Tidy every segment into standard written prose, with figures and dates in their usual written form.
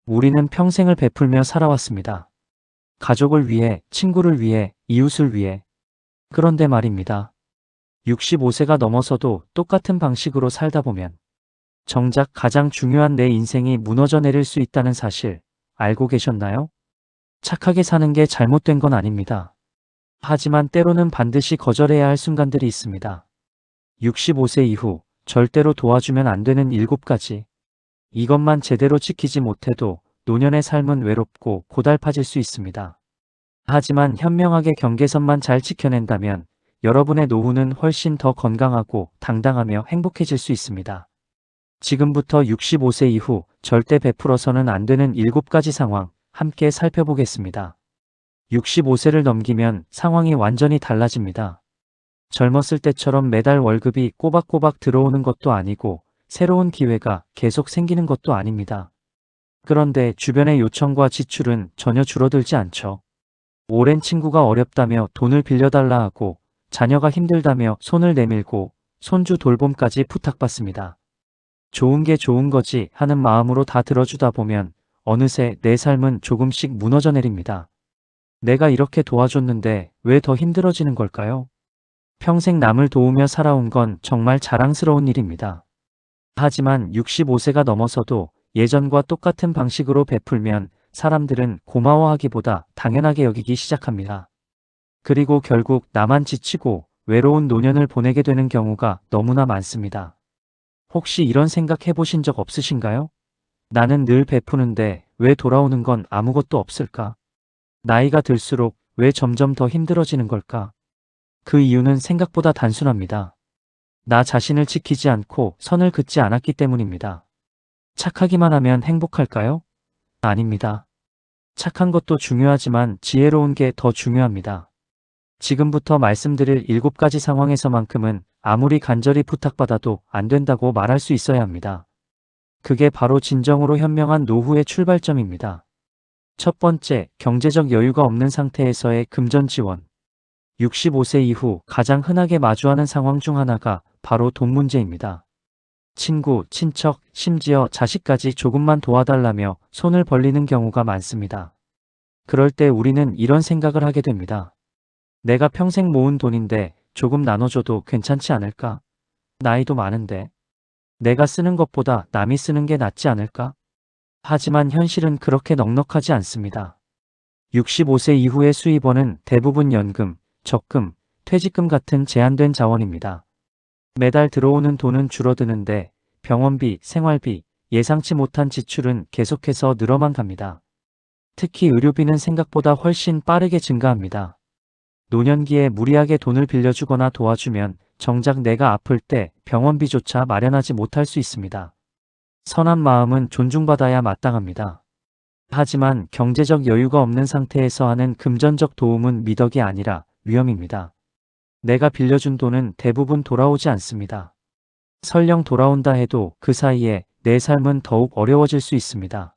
우리는 평생을 베풀며 살아왔습니다. 가족을 위해, 친구를 위해, 이웃을 위해. 그런데 말입니다. 65세가 넘어서도 똑같은 방식으로 살다 보면 정작 가장 중요한 내 인생이 무너져 내릴 수 있다는 사실 알고 계셨나요? 착하게 사는 게 잘못된 건 아닙니다. 하지만 때로는 반드시 거절해야 할 순간들이 있습니다. 65세 이후 절대로 도와주면 안 되는 7가지. 이것만 제대로 지키지 못해도 노년의 삶은 외롭고 고달파질 수 있습니다. 하지만 현명하게 경계선만 잘 지켜낸다면 여러분의 노후는 훨씬 더 건강하고 당당하며 행복해질 수 있습니다. 지금부터 65세 이후 절대 베풀어서는 안 되는 7가지 상황 함께 살펴보겠습니다. 65세를 넘기면 상황이 완전히 달라집니다. 젊었을 때처럼 매달 월급이 꼬박꼬박 들어오는 것도 아니고 새로운 기회가 계속 생기는 것도 아닙니다. 그런데 주변의 요청과 지출은 전혀 줄어들지 않죠. 오랜 친구가 어렵다며 돈을 빌려달라 하고 자녀가 힘들다며 손을 내밀고 손주 돌봄까지 부탁받습니다. 좋은 게 좋은 거지 하는 마음으로 다 들어주다 보면 어느새 내 삶은 조금씩 무너져 내립니다. 내가 이렇게 도와줬는데 왜 더 힘들어지는 걸까요? 평생 남을 도우며 살아온 건 정말 자랑스러운 일입니다. 하지만 65세가 넘어서도 예전과 똑같은 방식으로 베풀면 사람들은 고마워하기보다 당연하게 여기기 시작합니다. 그리고 결국 나만 지치고 외로운 노년을 보내게 되는 경우가 너무나 많습니다. 혹시 이런 생각 해보신 적 없으신가요? 나는 늘 베푸는데 왜 돌아오는 건 아무것도 없을까? 나이가 들수록 왜 점점 더 힘들어지는 걸까? 그 이유는 생각보다 단순합니다. 나 자신을 지키지 않고 선을 긋지 않았기 때문입니다. 착하기만 하면 행복할까요? 아닙니다. 착한 것도 중요하지만 지혜로운 게 더 중요합니다. 지금부터 말씀드릴 7가지 상황에서만큼은 아무리 간절히 부탁받아도 안 된다고 말할 수 있어야 합니다. 그게 바로 진정으로 현명한 노후의 출발점입니다. 첫 번째, 경제적 여유가 없는 상태에서의 금전 지원. 65세 이후 가장 흔하게 마주하는 상황 중 하나가 바로 돈 문제입니다. 친구, 친척, 심지어 자식까지 조금만 도와달라며 손을 벌리는 경우가 많습니다. 그럴 때 우리는 이런 생각을 하게 됩니다. 내가 평생 모은 돈인데 조금 나눠줘도 괜찮지 않을까? 나이도 많은데. 내가 쓰는 것보다 남이 쓰는 게 낫지 않을까? 하지만 현실은 그렇게 넉넉하지 않습니다. 65세 이후의 수입원은 대부분 연금, 적금, 퇴직금 같은 제한된 자원입니다. 매달 들어오는 돈은 줄어드는데 병원비, 생활비, 예상치 못한 지출은 계속해서 늘어만 갑니다. 특히 의료비는 생각보다 훨씬 빠르게 증가합니다. 노년기에 무리하게 돈을 빌려주거나 도와주면 정작 내가 아플 때 병원비조차 마련하지 못할 수 있습니다. 선한 마음은 존중받아야 마땅합니다. 하지만 경제적 여유가 없는 상태에서 하는 금전적 도움은 미덕이 아니라 위험입니다. 내가 빌려준 돈은 대부분 돌아오지 않습니다. 설령 돌아온다 해도 그 사이에 내 삶은 더욱 어려워질 수 있습니다.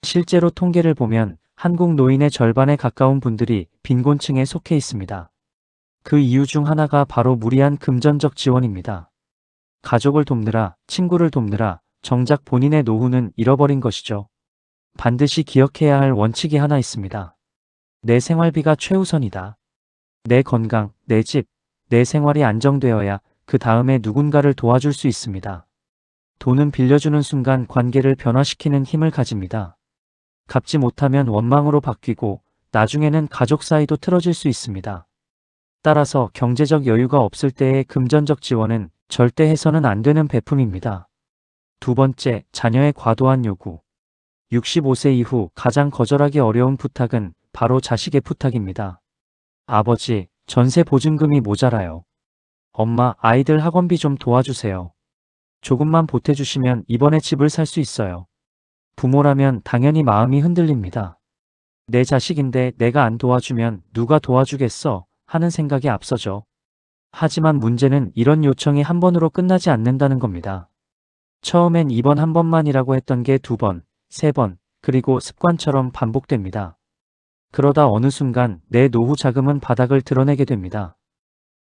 실제로 통계를 보면 한국 노인의 절반에 가까운 분들이 빈곤층에 속해 있습니다. 그 이유 중 하나가 바로 무리한 금전적 지원입니다. 가족을 돕느라, 친구를 돕느라 정작 본인의 노후는 잃어버린 것이죠. 반드시 기억해야 할 원칙이 하나 있습니다. 내 생활비가 최우선이다. 내 건강, 내 집, 내 생활이 안정되어야 그 다음에 누군가를 도와줄 수 있습니다. 돈은 빌려주는 순간 관계를 변화시키는 힘을 가집니다. 갚지 못하면 원망으로 바뀌고 나중에는 가족 사이도 틀어질 수 있습니다. 따라서 경제적 여유가 없을 때의 금전적 지원은 절대 해서는 안 되는 베품입니다. 두 번째, 자녀의 과도한 요구. 65세 이후 가장 거절하기 어려운 부탁은 바로 자식의 부탁입니다. 아버지, 전세 보증금이 모자라요. 엄마, 아이들 학원비 좀 도와주세요. 조금만 보태주시면 이번에 집을 살 수 있어요. 부모라면 당연히 마음이 흔들립니다. 내 자식인데 내가 안 도와주면 누가 도와주겠어 하는 생각이 앞서죠. 하지만 문제는 이런 요청이 한 번으로 끝나지 않는다는 겁니다. 처음엔 이번 한 번만이라고 했던 게 2번, 3번, 그리고 습관처럼 반복됩니다. 그러다 어느 순간 내 노후 자금은 바닥을 드러내게 됩니다.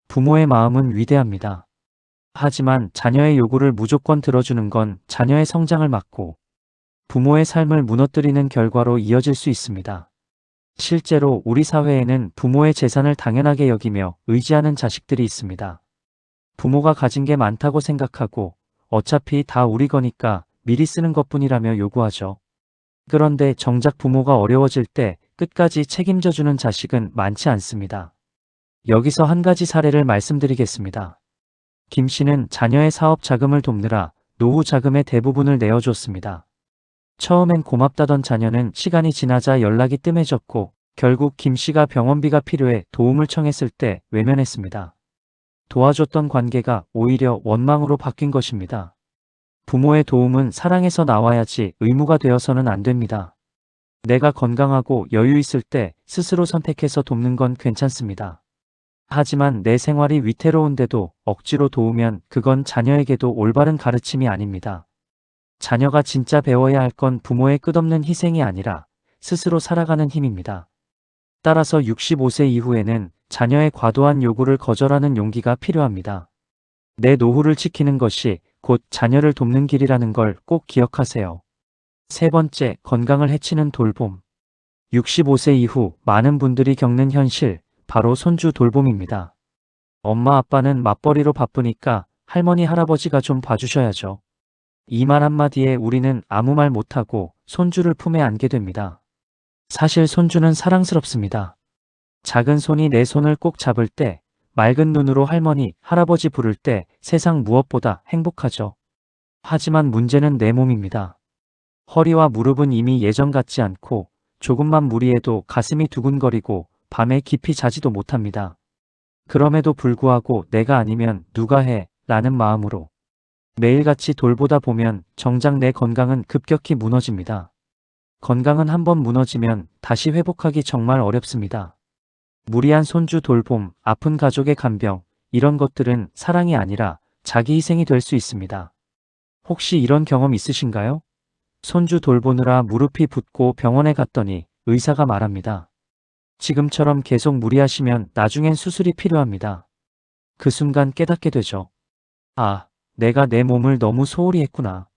부모의 마음은 위대합니다. 하지만 자녀의 요구를 무조건 들어주는 건 자녀의 성장을 막고 부모의 삶을 무너뜨리는 결과로 이어질 수 있습니다. 실제로 우리 사회에는 부모의 재산을 당연하게 여기며 의지하는 자식들이 있습니다. 부모가 가진 게 많다고 생각하고 어차피 다 우리 거니까 미리 쓰는 것뿐이라며 요구하죠. 그런데 정작 부모가 어려워질 때 끝까지 책임져주는 자식은 많지 않습니다. 여기서 한 가지 사례를 말씀드리겠습니다. 김 씨는 자녀의 사업 자금을 돕느라 노후 자금의 대부분을 내어줬습니다. 처음엔 고맙다던 자녀는 시간이 지나자 연락이 뜸해졌고 결국 김 씨가 병원비가 필요해 도움을 청했을 때 외면했습니다. 도와줬던 관계가 오히려 원망으로 바뀐 것입니다. 부모의 도움은 사랑에서 나와야지 의무가 되어서는 안 됩니다. 내가 건강하고 여유 있을 때 스스로 선택해서 돕는 건 괜찮습니다. 하지만 내 생활이 위태로운데도 억지로 도우면 그건 자녀에게도 올바른 가르침이 아닙니다. 자녀가 진짜 배워야 할 건 부모의 끝없는 희생이 아니라 스스로 살아가는 힘입니다. 따라서 65세 이후에는 자녀의 과도한 요구를 거절하는 용기가 필요합니다. 내 노후를 지키는 것이 곧 자녀를 돕는 길이라는 걸 꼭 기억하세요. 세 번째, 건강을 해치는 돌봄. 65세 이후 많은 분들이 겪는 현실, 바로 손주 돌봄입니다. 엄마 아빠는 맞벌이로 바쁘니까 할머니 할아버지가 좀 봐주셔야죠. 이 말 한마디에 우리는 아무 말 못하고 손주를 품에 안게 됩니다. 사실 손주는 사랑스럽습니다. 작은 손이 내 손을 꼭 잡을 때, 맑은 눈으로 할머니, 할아버지 부를 때 세상 무엇보다 행복하죠. 하지만 문제는 내 몸입니다. 허리와 무릎은 이미 예전 같지 않고 조금만 무리해도 가슴이 두근거리고 밤에 깊이 자지도 못합니다. 그럼에도 불구하고 내가 아니면 누가 해? 라는 마음으로 매일같이 돌보다 보면 정작 내 건강은 급격히 무너집니다. 건강은 한번 무너지면 다시 회복하기 정말 어렵습니다. 무리한 손주 돌봄, 아픈 가족의 간병, 이런 것들은 사랑이 아니라 자기 희생이 될 수 있습니다. 혹시 이런 경험 있으신가요? 손주 돌보느라 무릎이 붓고 병원에 갔더니 의사가 말합니다. 지금처럼 계속 무리하시면 나중엔 수술이 필요합니다. 그 순간 깨닫게 되죠. 아, 내가 내 몸을 너무 소홀히 했구나.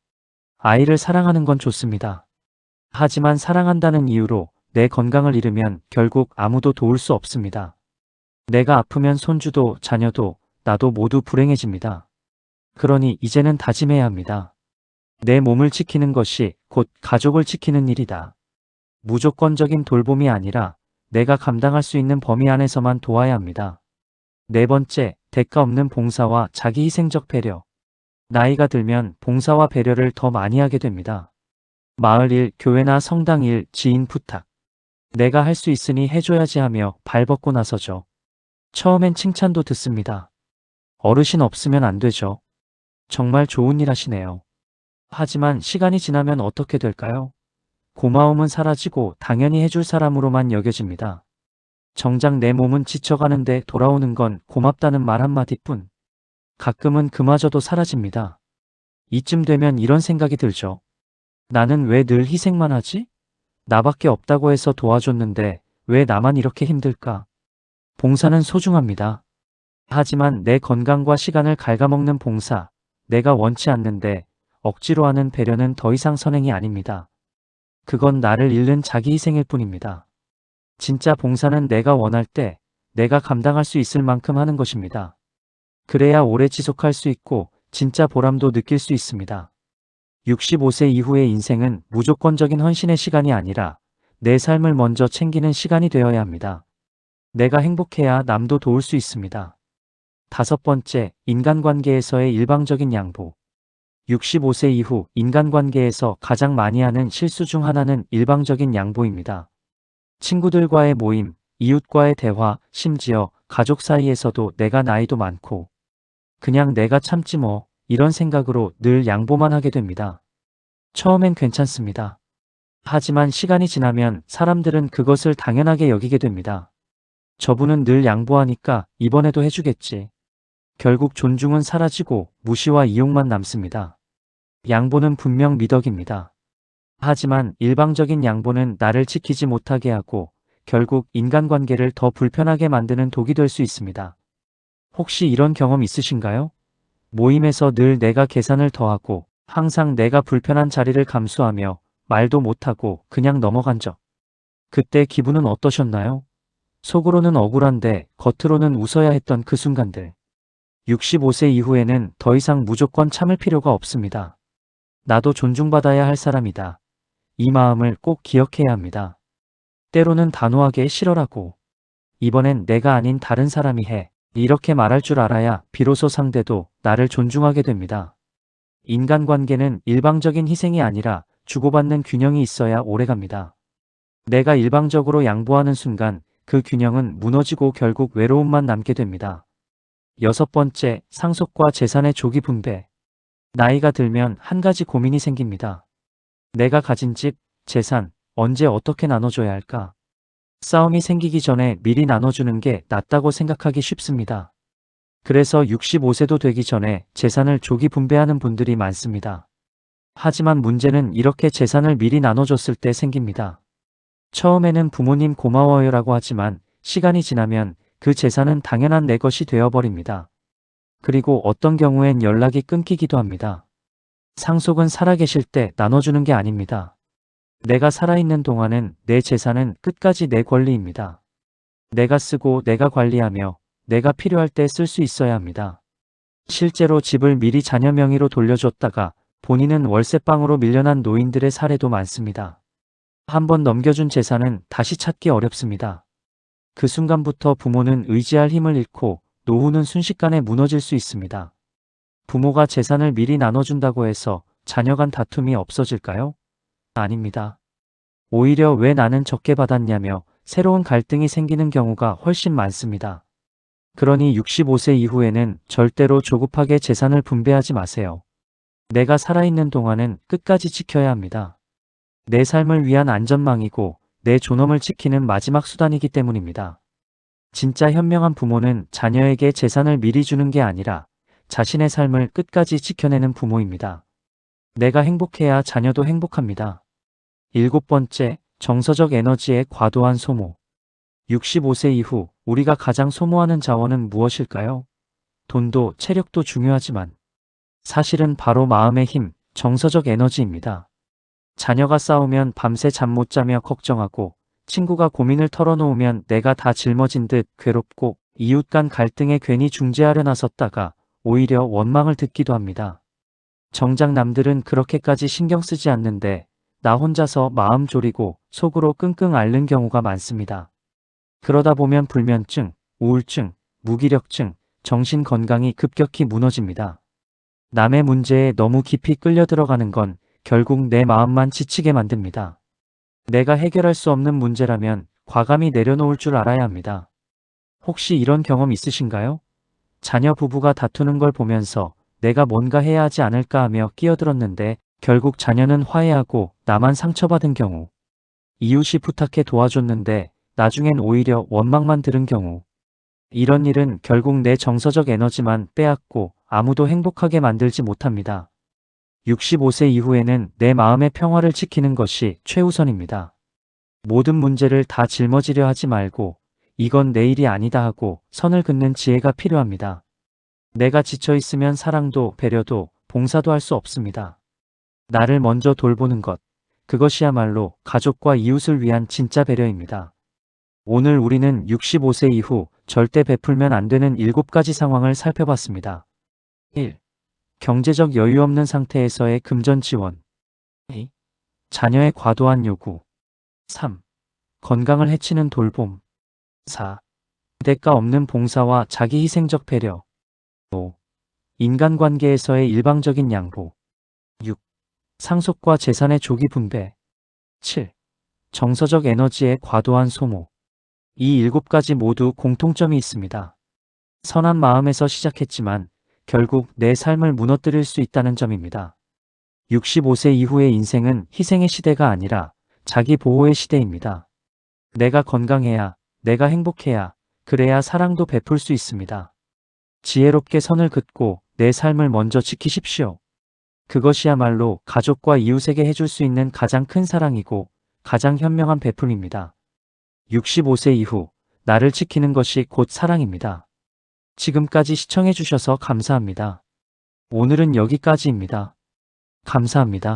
아이를 사랑하는 건 좋습니다. 하지만 사랑한다는 이유로 내 건강을 잃으면 결국 아무도 도울 수 없습니다. 내가 아프면 손주도 자녀도 나도 모두 불행해집니다. 그러니 이제는 다짐해야 합니다. 내 몸을 지키는 것이 곧 가족을 지키는 일이다. 무조건적인 돌봄이 아니라 내가 감당할 수 있는 범위 안에서만 도와야 합니다. 네 번째, 대가 없는 봉사와 자기 희생적 배려. 나이가 들면 봉사와 배려를 더 많이 하게 됩니다. 마을 일, 교회나 성당 일, 지인 부탁. 내가 할 수 있으니 해줘야지 하며 발벗고 나서죠. 처음엔 칭찬도 듣습니다. 어르신 없으면 안 되죠. 정말 좋은 일 하시네요. 하지만 시간이 지나면 어떻게 될까요? 고마움은 사라지고 당연히 해줄 사람으로만 여겨집니다. 정작 내 몸은 지쳐가는데 돌아오는 건 고맙다는 말 한마디뿐. 가끔은 그마저도 사라집니다. 이쯤 되면 이런 생각이 들죠. 나는 왜 늘 희생만 하지? 나밖에 없다고 해서 도와줬는데 왜 나만 이렇게 힘들까? 봉사는 소중합니다. 하지만 내 건강과 시간을 갉아먹는 봉사, 내가 원치 않는데 억지로 하는 배려는 더 이상 선행이 아닙니다. 그건 나를 잃는 자기 희생일 뿐입니다. 진짜 봉사는 내가 원할 때 내가 감당할 수 있을 만큼 하는 것입니다. 그래야 오래 지속할 수 있고 진짜 보람도 느낄 수 있습니다. 65세 이후의 인생은 무조건적인 헌신의 시간이 아니라 내 삶을 먼저 챙기는 시간이 되어야 합니다. 내가 행복해야 남도 도울 수 있습니다. 다섯 번째, 인간관계에서의 일방적인 양보. 65세 이후 인간관계에서 가장 많이 하는 실수 중 하나는 일방적인 양보입니다. 친구들과의 모임, 이웃과의 대화, 심지어 가족 사이에서도 내가 나이도 많고 그냥 내가 참지 뭐 이런 생각으로 늘 양보만 하게 됩니다. 처음엔 괜찮습니다. 하지만 시간이 지나면 사람들은 그것을 당연하게 여기게 됩니다. 저분은 늘 양보하니까 이번에도 해주겠지. 결국 존중은 사라지고 무시와 이용만 남습니다. 양보는 분명 미덕입니다. 하지만 일방적인 양보는 나를 지키지 못하게 하고 결국 인간관계를 더 불편하게 만드는 독이 될 수 있습니다. 혹시 이런 경험 있으신가요? 모임에서 늘 내가 계산을 더하고 항상 내가 불편한 자리를 감수하며 말도 못하고 그냥 넘어간 적. 그때 기분은 어떠셨나요? 속으로는 억울한데 겉으로는 웃어야 했던 그 순간들. 65세 이후에는 더 이상 무조건 참을 필요가 없습니다. 나도 존중받아야 할 사람이다. 이 마음을 꼭 기억해야 합니다. 때로는 단호하게 싫어라고. 이번엔 내가 아닌 다른 사람이 해. 이렇게 말할 줄 알아야 비로소 상대도 나를 존중하게 됩니다. 인간관계는 일방적인 희생이 아니라 주고받는 균형이 있어야 오래갑니다. 내가 일방적으로 양보하는 순간 그 균형은 무너지고 결국 외로움만 남게 됩니다. 6번째, 상속과 재산의 조기 분배. 나이가 들면 한 가지 고민이 생깁니다. 내가 가진 집, 재산, 언제 어떻게 나눠줘야 할까? 싸움이 생기기 전에 미리 나눠주는 게 낫다고 생각하기 쉽습니다. 그래서 65세도 되기 전에 재산을 조기 분배하는 분들이 많습니다. 하지만 문제는 이렇게 재산을 미리 나눠줬을 때 생깁니다. 처음에는 부모님 고마워요라고 하지만 시간이 지나면 그 재산은 당연한 내 것이 되어버립니다. 그리고 어떤 경우엔 연락이 끊기기도 합니다. 상속은 살아계실 때 나눠주는 게 아닙니다. 내가 살아있는 동안은 내 재산은 끝까지 내 권리입니다. 내가 쓰고 내가 관리하며 내가 필요할 때 쓸 수 있어야 합니다. 실제로 집을 미리 자녀 명의로 돌려줬다가 본인은 월세방으로 밀려난 노인들의 사례도 많습니다. 한번 넘겨준 재산은 다시 찾기 어렵습니다. 그 순간부터 부모는 의지할 힘을 잃고 노후는 순식간에 무너질 수 있습니다. 부모가 재산을 미리 나눠준다고 해서 자녀 간 다툼이 없어질까요? 아닙니다. 오히려 왜 나는 적게 받았냐며 새로운 갈등이 생기는 경우가 훨씬 많습니다. 그러니 65세 이후에는 절대로 조급하게 재산을 분배하지 마세요. 내가 살아있는 동안은 끝까지 지켜야 합니다. 내 삶을 위한 안전망이고 내 존엄을 지키는 마지막 수단이기 때문입니다. 진짜 현명한 부모는 자녀에게 재산을 미리 주는 게 아니라 자신의 삶을 끝까지 지켜내는 부모입니다. 내가 행복해야 자녀도 행복합니다. 7번째, 정서적 에너지의 과도한 소모. 65세 이후 우리가 가장 소모하는 자원은 무엇일까요? 돈도 체력도 중요하지만 사실은 바로 마음의 힘, 정서적 에너지입니다. 자녀가 싸우면 밤새 잠 못 자며 걱정하고 친구가 고민을 털어놓으면 내가 다 짊어진 듯 괴롭고 이웃 간 갈등에 괜히 중재하려 나섰다가 오히려 원망을 듣기도 합니다. 정작 남들은 그렇게까지 신경 쓰지 않는데 나 혼자서 마음 졸이고 속으로 끙끙 앓는 경우가 많습니다. 그러다 보면 불면증, 우울증, 무기력증, 정신 건강이 급격히 무너집니다. 남의 문제에 너무 깊이 끌려 들어가는 건 결국 내 마음만 지치게 만듭니다. 내가 해결할 수 없는 문제라면 과감히 내려놓을 줄 알아야 합니다. 혹시 이런 경험 있으신가요? 자녀 부부가 다투는 걸 보면서 내가 뭔가 해야 하지 않을까 하며 끼어들었는데 결국 자녀는 화해하고 나만 상처받은 경우. 이웃이 부탁해 도와줬는데 나중엔 오히려 원망만 들은 경우. 이런 일은 결국 내 정서적 에너지만 빼앗고 아무도 행복하게 만들지 못합니다. 65세 이후에는 내 마음의 평화를 지키는 것이 최우선입니다. 모든 문제를 다 짊어지려 하지 말고 이건 내 일이 아니다 하고 선을 긋는 지혜가 필요합니다. 내가 지쳐 있으면 사랑도 배려도 봉사도 할 수 없습니다. 나를 먼저 돌보는 것, 그것이야말로 가족과 이웃을 위한 진짜 배려입니다. 오늘 우리는 65세 이후 절대 베풀면 안 되는 7가지 상황을 살펴봤습니다. 1. 경제적 여유 없는 상태에서의 금전 지원. 2. 자녀의 과도한 요구. 3. 건강을 해치는 돌봄. 4. 대가 없는 봉사와 자기 희생적 배려. 5. 인간관계에서의 일방적인 양보. 6. 상속과 재산의 조기 분배. 7. 정서적 에너지의 과도한 소모. 이 7가지 모두 공통점이 있습니다. 선한 마음에서 시작했지만 결국 내 삶을 무너뜨릴 수 있다는 점입니다. 65세 이후의 인생은 희생의 시대가 아니라 자기 보호의 시대입니다. 내가 건강해야, 내가 행복해야, 그래야 사랑도 베풀 수 있습니다. 지혜롭게 선을 긋고 내 삶을 먼저 지키십시오. 그것이야말로 가족과 이웃에게 해줄 수 있는 가장 큰 사랑이고 가장 현명한 베풀입니다. 65세 이후 나를 지키는 것이 곧 사랑입니다. 지금까지 시청해주셔서 감사합니다. 오늘은 여기까지입니다. 감사합니다.